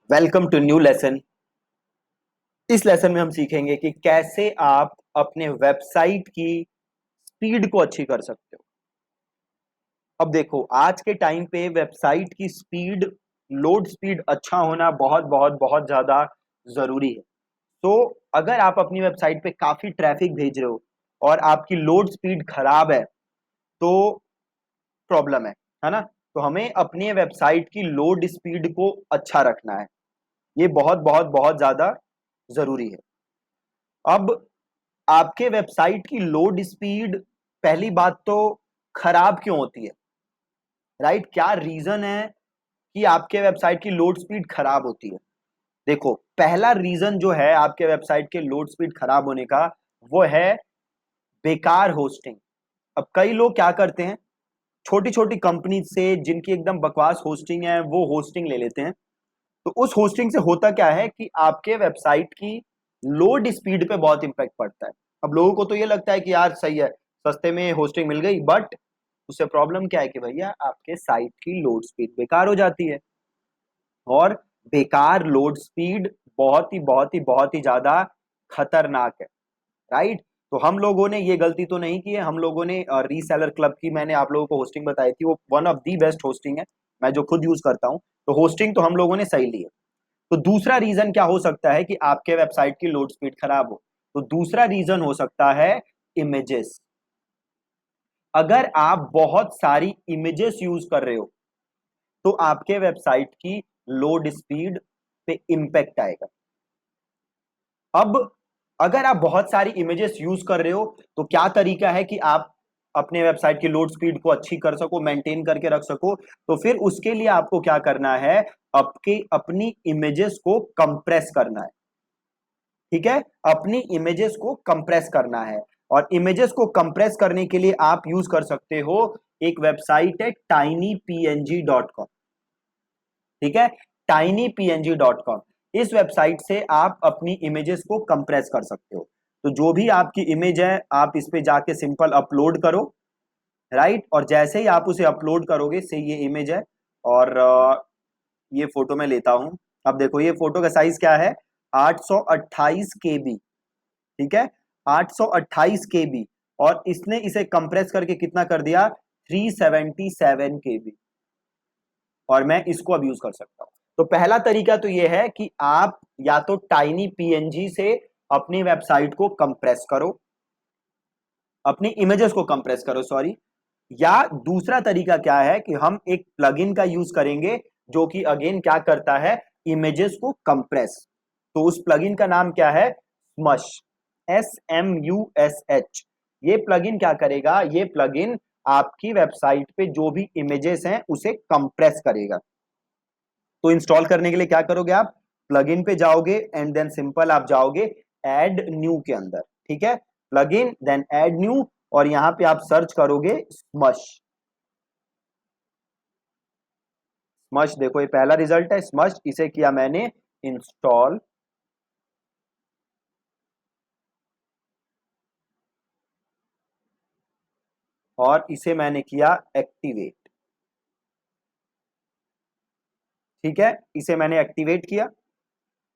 Welcome to new lesson. इस lesson में हम सीखेंगे कि कैसे आप अपने वेबसाइट की स्पीड को अच्छी कर सकते हो। अब देखो, आज के टाइम पे वेबसाइट की स्पीड, लोड स्पीड अच्छा होना बहुत बहुत बहुत ज्यादा जरूरी है। तो अगर आप अपनी वेबसाइट पे काफी ट्रैफिक भेज रहे हो और आपकी लोड स्पीड खराब है तो प्रॉब्लम है ना। तो हमें अपनी वेबसाइट की लोड स्पीड को अच्छा रखना है। ये बहुत बहुत बहुत ज्यादा जरूरी है। अब आपके वेबसाइट की लोड स्पीड, पहली बात तो खराब क्यों होती है, राइट? क्या रीजन है कि आपके वेबसाइट की लोड स्पीड खराब होती है? देखो, पहला रीजन जो है आपके वेबसाइट के लोड स्पीड खराब होने का, वो है बेकार होस्टिंग। अब कई लोग क्या करते हैं, छोटी छोटी कंपनी से जिनकी एकदम बकवास होस्टिंग है वो होस्टिंग ले लेते हैं। तो उस होस्टिंग से होता क्या है कि आपके वेबसाइट की लोड स्पीड पे बहुत इंपैक्ट पड़ता है। अब लोगों को तो ये लगता है कि यार सही है, सस्ते में होस्टिंग मिल गई, बट उससे प्रॉब्लम क्या है कि भैया आपके साइट की लोड स्पीड बेकार हो जाती है। और बेकार लोड स्पीड बहुत ही ज्यादा खतरनाक है, राइट? तो हम लोगों ने ये गलती तो नहीं की है। हम लोगों ने रीसेलर क्लब की, मैंने आप लोगों को होस्टिंग बताई थी, वो one of the best hosting है, मैं जो खुद यूज करता हूं। तो होस्टिंग तो हम लोगों ने सही ली है। तो दूसरा रीजन क्या हो सकता है कि आपके वेबसाइट की लोड स्पीड खराब हो? तो दूसरा रीजन हो सकता है इमेजेस। अगर आप बहुत सारी इमेजेस यूज कर रहे हो तो आपके वेबसाइट की लोड स्पीड पे इंपैक्ट आएगा। अब अगर आप बहुत सारी इमेजेस यूज कर रहे हो तो क्या तरीका है कि आप अपने वेबसाइट की लोड स्पीड को अच्छी कर सको, मेंटेन करके रख सको? तो फिर उसके लिए आपको क्या करना है, आपके अपनी इमेजेस को कंप्रेस करना है। ठीक है, अपनी इमेजेस को कंप्रेस करना है। और इमेजेस को कंप्रेस करने के लिए आप यूज कर सकते हो, एक वेबसाइट है tinypng.com। ठीक है, tinypng.com। इस वेबसाइट से आप अपनी इमेजेस को कंप्रेस कर सकते हो। तो जो भी आपकी इमेज है आप इस पे जाके सिंपल अपलोड करो, राइट? और जैसे ही आप उसे अपलोड करोगे, से ये इमेज है और ये फोटो मैं लेता हूं। अब देखो, ये फोटो का साइज क्या है, 828 KB। ठीक है, 828 KB। और इसने इसे कंप्रेस करके कितना कर दिया, 377 KB। और मैं इसको अब यूज कर सकता हूं। तो पहला तरीका तो ये है कि आप या तो टाइनी पीएनजी से अपनी वेबसाइट को कंप्रेस करो, अपनी इमेजेस को कंप्रेस करो, सॉरी। या दूसरा तरीका क्या है कि हम एक प्लगइन का यूज करेंगे जो कि अगेन क्या करता है, इमेजेस को कंप्रेस। तो उस प्लगइन का नाम क्या है, स्मश, SMUSH। ये प्लगइन क्या करेगा, ये प्लगइन आपकी वेबसाइट पे जो भी इमेजेस हैं उसे कंप्रेस करेगा। तो इंस्टॉल करने के लिए क्या करोगे, आप प्लगइन पे जाओगे एंड देन सिंपल आप जाओगे ऐड न्यू के अंदर। ठीक है, प्लगइन देन ऐड न्यू, और यहां पे आप सर्च करोगे स्मश। स्मश, देखो ये पहला रिजल्ट है स्मश, इसे किया मैंने इंस्टॉल। और इसे मैंने किया एक्टिवेट। ठीक है, इसे मैंने एक्टिवेट किया।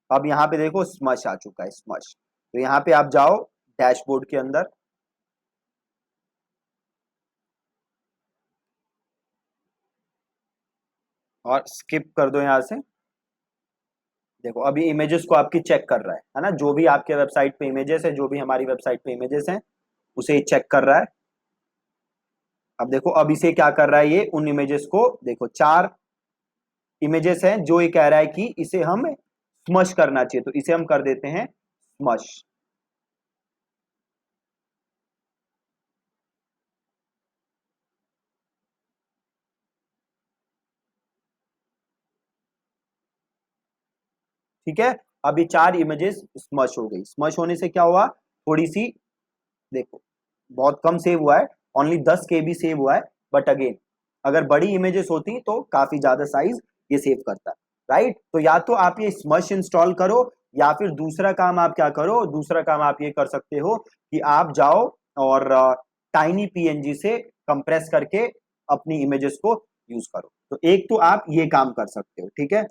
अब यहां पे देखो स्मश आ चुका है, स्मश। तो यहां पे आप जाओ डैशबोर्ड के अंदर, और स्किप कर दो यहां से। देखो अभी इमेजेस को आपकी चेक कर रहा है ना, जो भी आपके वेबसाइट पे इमेजेस है, जो भी हमारी वेबसाइट पे इमेजेस हैं उसे चेक कर रहा है। अब देखो, अब इसे क्या कर रहा है, ये उन इमेजेस को देखो, 4 इमेजेस हैं जो ये कह रहा है कि इसे हम स्मश करना चाहिए, तो इसे हम कर देते हैं स्मश। ठीक है, अभी 4 इमेजेस स्मश हो गई। स्मश होने से क्या हुआ, थोड़ी सी, देखो बहुत कम सेव हुआ है, ओनली 10 KB सेव हुआ है। बट अगेन, अगर बड़ी इमेजेस होती तो काफी ज्यादा साइज ये सेव करता, राइट? तो या तो आप ये स्मश इंस्टॉल करो, या फिर दूसरा काम आप क्या करो, दूसरा काम आप ये कर सकते हो कि आप जाओ और टाइनी पीएनजी से कंप्रेस करके अपनी इमेजेस को यूज करो। तो एक तो आप ये काम कर सकते हो, ठीक है।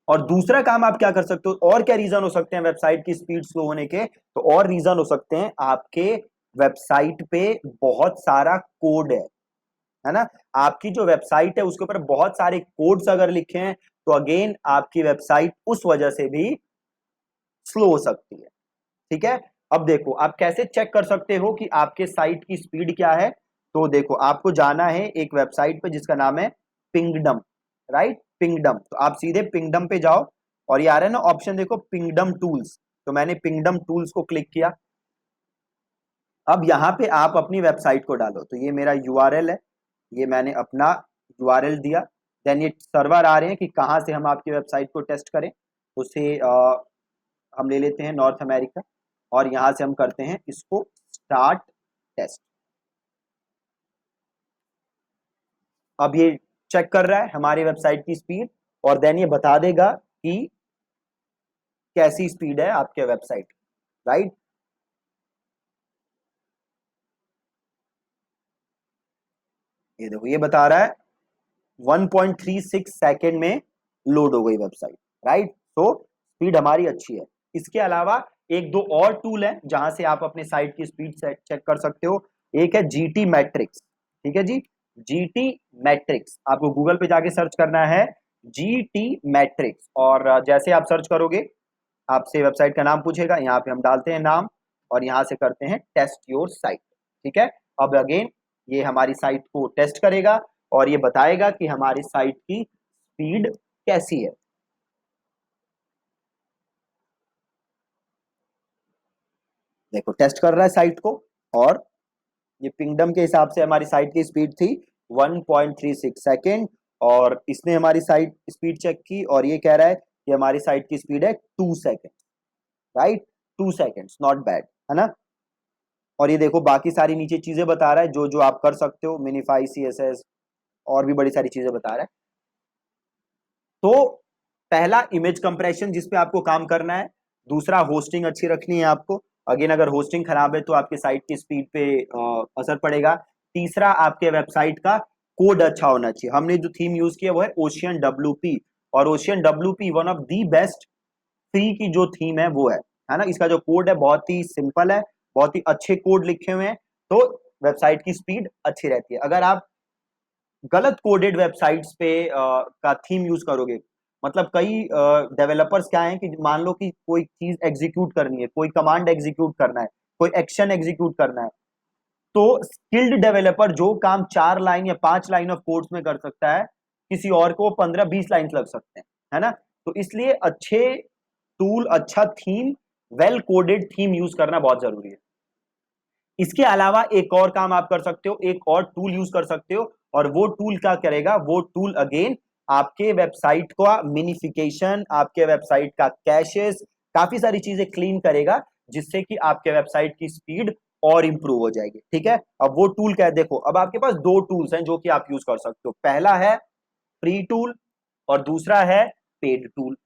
और दूसरा काम आप क्या कर सकते हो, और क्या रीजन हो सकते हैं वेबसाइट की स्पीड स्लो होने के, तो और रीजन हो सकते हैं आपके वेबसाइट पे बहुत सारा कोड है ना। आपकी जो वेबसाइट है उसके ऊपर बहुत सारे कोड्स अगर लिखे हैं तो अगेन आपकी वेबसाइट उस वजह से भी स्लो हो सकती है। ठीक है, अब देखो आप कैसे चेक कर सकते हो कि आपके साइट की स्पीड क्या है। तो देखो आपको जाना है एक वेबसाइट पे जिसका नाम है पिंगडम, राइट, पिंगडम। तो आप सीधे पिंगडम पे जाओ और ये आ रहा है ना ऑप्शन, देखो पिंगडम टूल्स। तो मैंने पिंगडम टूल्स को क्लिक किया। अब यहाँ पे आप अपनी वेबसाइट को डालो। तो ये मेरा यूआरएल है, ये मैंने अपना यूआरएल दिया। देन ये सर्वर आ रहे हैं कि कहाँ से हम आपकी वेबसाइट को टेस्ट करें। उसे हम ले लेते हैं नॉर्थ अमेरिका और यहां से हम करते हैं इसको स्टार्ट टेस्ट। अब ये चेक कर रहा है हमारी वेबसाइट की स्पीड और देन ये बता देगा कि कैसी स्पीड है आपके वेबसाइट, राइट। ये देखो ये बता रहा है 1.36 सेकेंड में लोड हो गई वेबसाइट, राइट। तो स्पीड हमारी अच्छी है। इसके अलावा एक दो और टूल है जहां से आप अपने साइट की स्पीड चेक कर सकते हो। एक है जीटी मैट्रिक्स, ठीक है जी, जीटी मैट्रिक्स। आपको गूगल पे जाके सर्च करना है जीटी मैट्रिक्स और जैसे आप सर्च करोगे आपसे वेबसाइट का नाम पूछेगा, यहाँ पे हम डालते हैं नाम और यहाँ से करते हैं टेस्ट योर साइट। ठीक है, अब अगेन ये हमारी साइट को टेस्ट करेगा और ये बताएगा कि हमारी साइट की स्पीड कैसी है। देखो टेस्ट कर रहा है साइट को और ये पिंगडम के हिसाब से हमारी साइट की स्पीड थी 1.36 सेकेंड और इसने हमारी साइट स्पीड चेक की और ये कह रहा है कि हमारी साइट की स्पीड है 2 second, right. 2 second not bad, है ना। और ये देखो बाकी सारी नीचे चीजें बता रहा है जो जो आप कर सकते हो, मिनिफाई सीएसएस और भी बड़ी सारी चीजें बता रहा है। तो पहला इमेज कंप्रेशन जिस पे आपको काम करना है, दूसरा होस्टिंग अच्छी रखनी है आपको। अगेन अगर होस्टिंग खराब है तो आपके साइट की स्पीड पे असर पड़ेगा। तीसरा आपके वेबसाइट का कोड अच्छा होना चाहिए। हमने जो थीम यूज किया वो है ओशियन डब्ल्यूपी और ocean WP one of the best free की जो थीम है वो है ना। इसका जो कोड है बहुत ही सिंपल है, बहुत ही अच्छे कोड लिखे हुए हैं, तो वेबसाइट की स्पीड अच्छी रहती है। अगर आप गलत कोडेड वेबसाइट्स पे का थीम यूज करोगे, मतलब कई डेवलपर्स क्या है कि मान लो कि कोई चीज एग्जीक्यूट करनी है, कोई कमांड एग्जीक्यूट करना है, कोई एक्शन एग्जीक्यूट करना है, तो स्किल्ड डेवलपर जो काम 4 लाइन या 5 लाइन ऑफ कोड्स में कर सकता है, किसी और को 15-20 लाइन लग सकते हैं, है ना। तो इसलिए अच्छे टूल, अच्छा theme, well coded theme use करना बहुत जरूरी है। इसके अलावा एक और काम आप कर सकते हो, एक और टूल यूज कर सकते हो और वो टूल क्या करेगा, वो टूल अगेन आपके वेबसाइट का मिनिफिकेशन, आपके वेबसाइट का कैशेस, काफी सारी चीजें क्लीन करेगा जिससे कि आपके वेबसाइट की स्पीड और इंप्रूव हो जाएगी। ठीक है, अब वो टूल क्या है, देखो अब आपके पास दो टूल्स हैं जो कि आप यूज कर सकते हो। पहला है फ्री टूल और दूसरा है पेड टूल।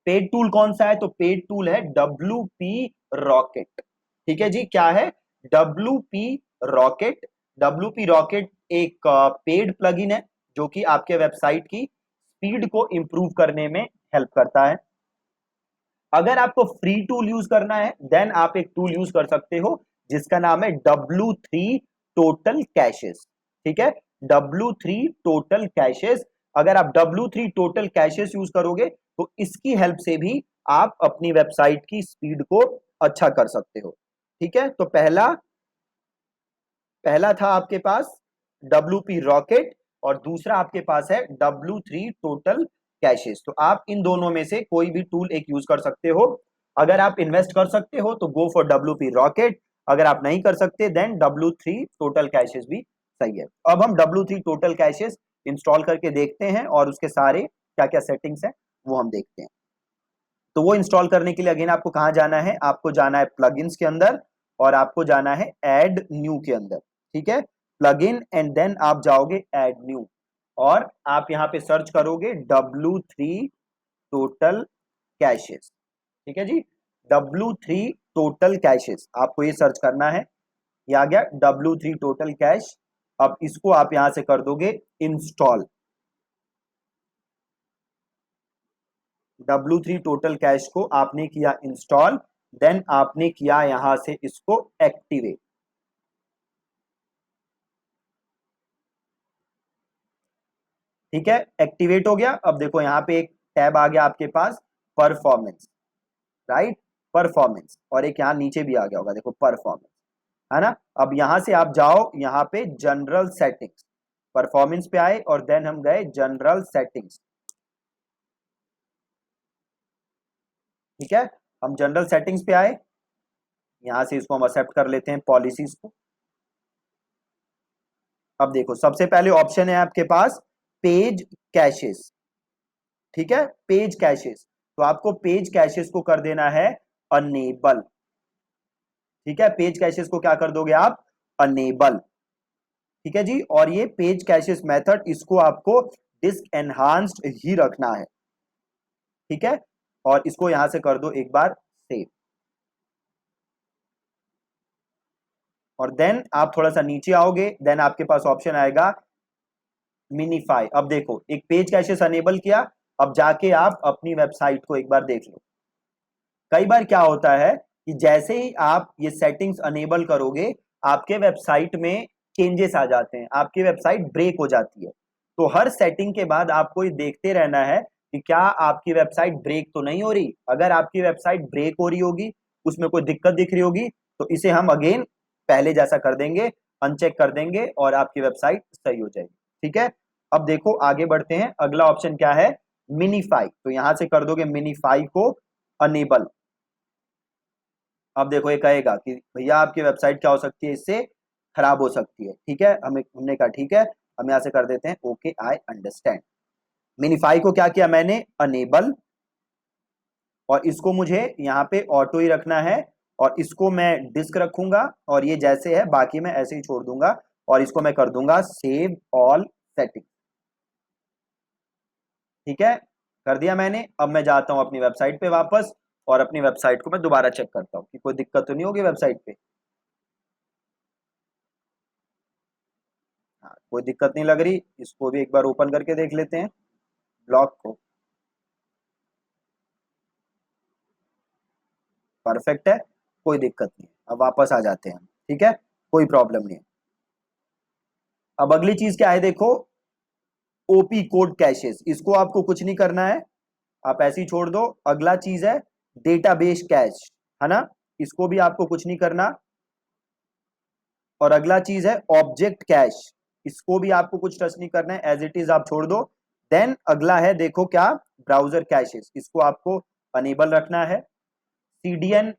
पेड टूल कौन सा है, तो पेड टूल है WP रॉकेट। ठीक है जी, क्या है, WP रॉकेट। WP रॉकेट एक पेड प्लगइन है जो कि आपके वेबसाइट की स्पीड को इंप्रूव करने में हेल्प करता है। अगर आपको फ्री टूल यूज करना है देन आप एक टूल यूज कर सकते हो जिसका नाम है W3 टोटल कैशेस। ठीक है, W3 टोटल कैशेस। अगर आप W3 टोटल कैशेस यूज करोगे तो इसकी हेल्प से भी आप अपनी वेबसाइट की स्पीड को अच्छा कर सकते हो। ठीक है, तो पहला पहला था आपके पास WP रॉकेट और दूसरा आपके पास है W3 टोटल कैशेस। तो आप इन दोनों में से कोई भी टूल एक यूज कर सकते हो। अगर आप इन्वेस्ट कर सकते हो तो गो फॉर WP रॉकेट, अगर आप नहीं कर सकते देन W3 टोटल कैशेस भी सही है। अब हम W3 टोटल कैशेस इंस्टॉल करके देखते हैं और उसके सारे क्या क्या सेटिंग्स हैं वो हम देखते हैं। तो वो इंस्टॉल करने के लिए अगेन आपको कहां जाना है, आपको जाना है प्लगइन्स के अंदर और आपको जाना है ऐड न्यू के अंदर। ठीक है, प्लगइन एंड देन आप जाओगे ऐड न्यू और आप यहां पे सर्च करोगे W3 टोटल कैशेस। ठीक है जी, W3 टोटल कैशेस आपको ये सर्च करना है। ये आ गया W3 टोटल कैश। अब इसको आप यहां से कर दोगे इंस्टॉल। W3 टोटल कैश को आपने किया इंस्टॉल, देन आपने किया यहां से इसको एक्टिवेट। ठीक है, एक्टिवेट हो गया। अब देखो यहां पे एक टैब आ गया आपके पास, परफॉर्मेंस, राइट, परफॉर्मेंस, और एक यहां नीचे भी आ गया होगा, देखो परफॉर्मेंस, है ना। अब यहां से आप जाओ यहां पे जनरल सेटिंग्स, परफॉर्मेंस पे आए और देन हम गए जनरल सेटिंग्स। ठीक है, हम जनरल सेटिंग्स पे आए, यहां से इसको हम एक्सेप्ट कर लेते हैं पॉलिसीज को। अब देखो सबसे पहले ऑप्शन है आपके पास पेज कैशेस। ठीक है, पेज कैशेस, तो आपको पेज कैशेस को कर देना है अनेबल। ठीक है, पेज कैशेस को क्या कर दोगे आप, अनेबल। ठीक है जी, और ये पेज कैशेस मेथड इसको आपको डिस्क एनहांस्ड ही रखना है। ठीक है, और इसको यहां से कर दो एक बार सेव, और देन आप थोड़ा सा नीचे आओगे, देन आपके पास ऑप्शन आएगा मिनीफाई। अब देखो एक पेज कैशेस अनेबल किया, अब जाके आप अपनी वेबसाइट को एक बार देख लो। कई बार क्या होता है कि जैसे ही आप ये सेटिंग्स अनेबल करोगे, आपके वेबसाइट में चेंजेस आ जाते हैं, आपकी वेबसाइट ब्रेक हो जाती है। तो हर सेटिंग के बाद आपको ये देखते रहना है कि क्या आपकी वेबसाइट ब्रेक तो नहीं हो रही। अगर आपकी वेबसाइट ब्रेक हो रही होगी, उसमें कोई दिक्कत दिख रही होगी, तो इसे हम अगेन पहले जैसा कर देंगे, अनचेक कर देंगे और आपकी वेबसाइट सही हो जाएगी। ठीक है, अब देखो आगे बढ़ते हैं, अगला ऑप्शन क्या है, मिनीफाई। तो यहां से कर दोगे मिनीफाई को अनेबल। अब देखो ये कहेगा कि भैया आपकी वेबसाइट क्या हो सकती है, इससे खराब हो सकती है। ठीक है, हमने कहा ठीक है, हम यहां से कर देते हैं ओके आई अंडरस्टैंड। मिनीफाई को क्या किया मैंने, अनेबल, और इसको मुझे यहाँ पे ऑटो ही रखना है, और इसको मैं डिस्क रखूंगा, और ये जैसे है बाकी मैं ऐसे ही छोड़ दूंगा, और इसको मैं कर दूंगा सेव ऑल सेटिंग। ठीक है, कर दिया मैंने। अब मैं जाता हूं अपनी वेबसाइट पे वापस, और अपनी वेबसाइट को मैं दोबारा चेक करता हूँ कि कोई दिक्कत तो नहीं होगी वेबसाइट पे। हाँ, कोई दिक्कत नहीं लग रही, इसको भी एक बार ओपन करके देख लेते हैं ब्लॉग को। परफेक्ट है, कोई दिक्कत नहीं है। अब वापस आ जाते हैं हम, ठीक है, कोई प्रॉब्लम नहीं है। अब अगली चीज क्या है देखो, ओपी कोड कैशेस, इसको आपको कुछ नहीं करना है, आप ऐसे ही छोड़ दो। अगला चीज है डेटाबेस कैश, है ना, इसको भी आपको कुछ नहीं करना। और अगला चीज है ऑब्जेक्ट कैश, इसको भी आपको कुछ टच नहीं करना है, एज इट इज आप छोड़ दो। देन अगला है देखो क्या, ब्राउजर कैशेस, इसको आपको अनेबल रखना है। सीडीएन,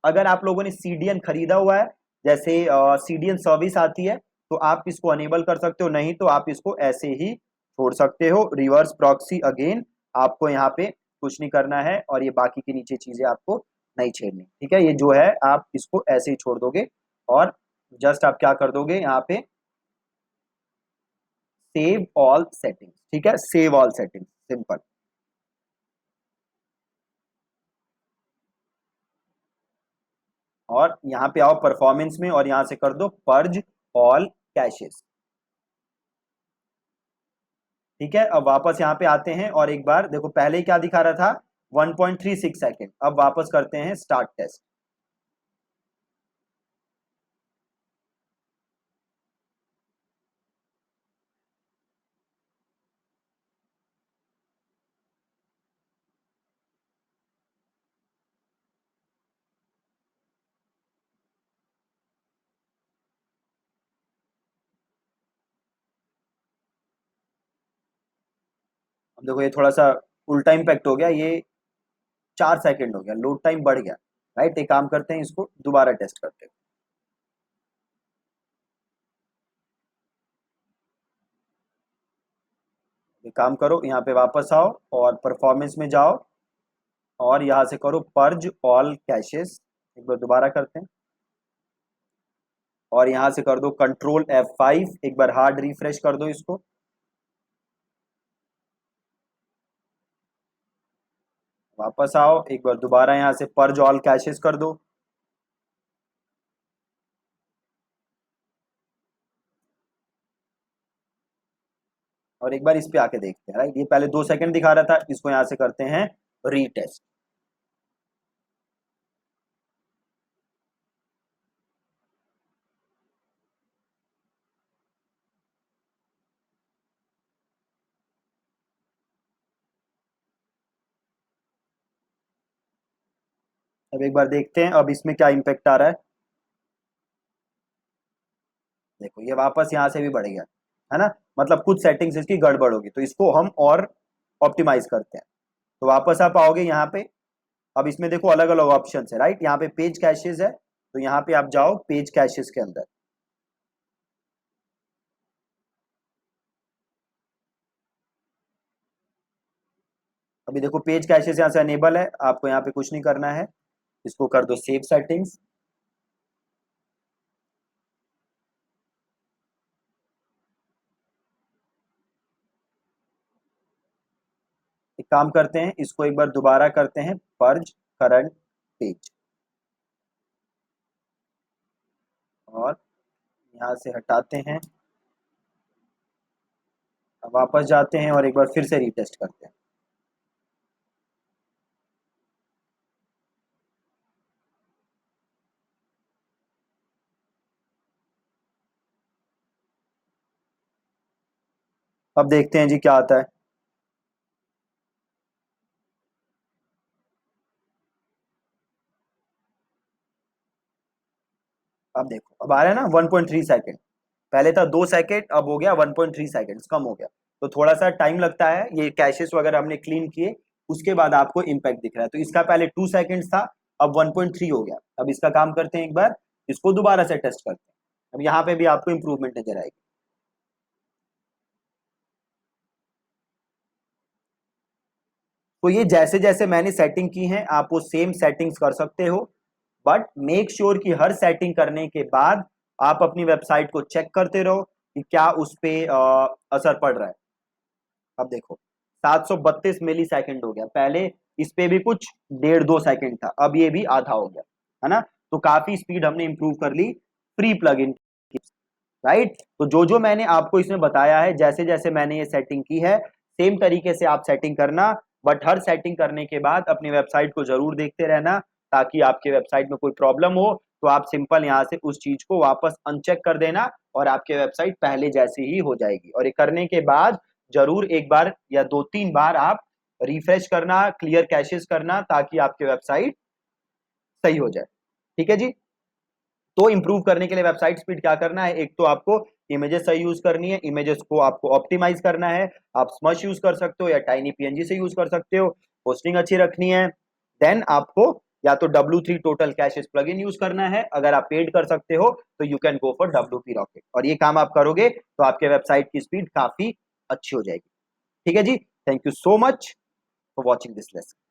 अगर आप लोगों ने सीडीएन खरीदा हुआ है, जैसे सीडीएन सर्विस आती है, तो आप इसको अनेबल कर सकते हो, नहीं तो आप इसको ऐसे ही छोड़ सकते हो। रिवर्स प्रॉक्सी अगेन आपको यहाँ पे कुछ नहीं करना है, और ये बाकी की नीचे चीजें आपको नहीं छेड़नी। ठीक है, ये जो है आप इसको ऐसे ही छोड़ दोगे, और जस्ट आप क्या कर दोगे यहाँ पे सेव ऑल सेटिंग्स। ठीक है, सेव ऑल सेटिंग्स, सिंपल। और यहाँ पे आओ परफॉर्मेंस में, और यहाँ से कर दो पर्ज ऑल कैशेस। ठीक है, अब वापस यहाँ पे आते हैं, और एक बार देखो पहले ही क्या दिखा रहा था, 1.36 सेकेंड। अब वापस करते हैं स्टार्ट टेस्ट। अब देखो ये थोड़ा सा उल्टा इम्पैक्ट हो गया, ये 4 सेकेंड हो गया, लोड टाइम बढ़ गया। राइट, एक काम करते हैं, इसको दोबारा टेस्ट करते हैं। एक काम करो, यहाँ पे वापस आओ और परफॉर्मेंस में जाओ, और यहाँ से करो पर्ज ऑल कैशेस। एक बार दोबारा करते हैं, और यहाँ से कर दो कंट्रोल F5, एक बार हार्ड रिफ्रेश कर दो इसको। वापस आओ, एक बार दोबारा यहाँ से पर्ज ऑल कैशेस कर दो। और एक बार इस पे आके देखते हैं, राइट। ये पहले 2 सेकंड दिखा रहा था, इसको यहां से करते हैं रीटेस्ट। अब एक बार देखते हैं अब इसमें क्या इम्पेक्ट आ रहा है। देखो ये वापस यहाँ से भी बढ़ गया, है ना। मतलब कुछ सेटिंग्स इसकी गड़बड़ होगी, तो इसको हम और ऑप्टिमाइज करते हैं। तो वापस आप आओगे यहाँ पे। अब इसमें देखो अलग अलग ऑप्शन है, राइट। यहाँ पे पेज कैशेज है, तो यहाँ पे आप जाओ पेज कैशेज के अंदर। अभी देखो पेज कैशेज यहाँ से अनेबल है, आपको यहाँ पे कुछ नहीं करना है, इसको कर दो सेव सेटिंग्स। एक काम करते हैं, इसको एक बार दोबारा करते हैं, पर्ज करंट पेज, और यहाँ से हटाते हैं। अब वापस जाते हैं और एक बार फिर से रीटेस्ट करते हैं। अब देखते हैं जी क्या आता है। अब देखो अब आ रहा है ना 1.3 सेकेंड। पहले था 2 सेकेंड, अब हो गया 1.3 सेकेंड, कम हो गया। तो थोड़ा सा टाइम लगता है, ये कैशेस वगैरह हमने क्लीन किए उसके बाद आपको इम्पैक्ट दिख रहा है। तो इसका पहले 2 सेकेंड था, अब 1.3 हो गया। अब इसका काम करते हैं, एक बार इसको दोबारा से टेस्ट करते हैं। अब यहाँ पे भी आपको इंप्रूवमेंट नजर आएगी। तो ये जैसे जैसे मैंने सेटिंग की है आप वो सेम सेटिंग्स कर सकते हो, बट मेक श्योर कि हर सेटिंग करने के बाद आप अपनी वेबसाइट को चेक करते रहो कि क्या उस पे असर पड़ रहा है। अब देखो 732 मिली सेकेंड हो गया, पहले इस पे भी कुछ 1.5-2 सेकेंड था, अब ये भी आधा हो गया, है ना। तो काफी स्पीड हमने इंप्रूव कर ली फ्री प्लगइन की, राइट। तो जो जो मैंने आपको इसमें बताया है, जैसे जैसे मैंने ये सेटिंग की है सेम तरीके से आप सेटिंग करना। बट हर सेटिंग करने के बाद अपनी वेबसाइट को जरूर देखते रहना, ताकि आपके वेबसाइट में कोई प्रॉब्लम हो तो आप सिंपल यहाँ से उस चीज को वापस अनचेक कर देना और आपके वेबसाइट पहले जैसी ही हो जाएगी। और ये करने के बाद जरूर एक बार या 2-3 बार आप रिफ्रेश करना, क्लियर कैशेस करना, ताकि आपकी वेबसाइट सही हो जाए। ठीक है जी। तो इंप्रूव करने के लिए वेबसाइट स्पीड क्या करना है, एक तो आपको इमेजेस सही यूज करनी है, इमेजेस को आपको ऑप्टिमाइज करना है। आप स्मश यूज कर सकते हो या टाइनी पीएनजी से यूज कर सकते हो। होस्टिंग अच्छी रखनी है। देन आपको या तो W3 total caches plugin use करना है, अगर आप पेड कर सकते हो तो you can go for WP rocket, और ये काम आप करोगे तो आपके वेबसाइट की स्पीड काफी अच्छी हो जाएगी। ठीक है जी। Thank you so much for watching this lesson.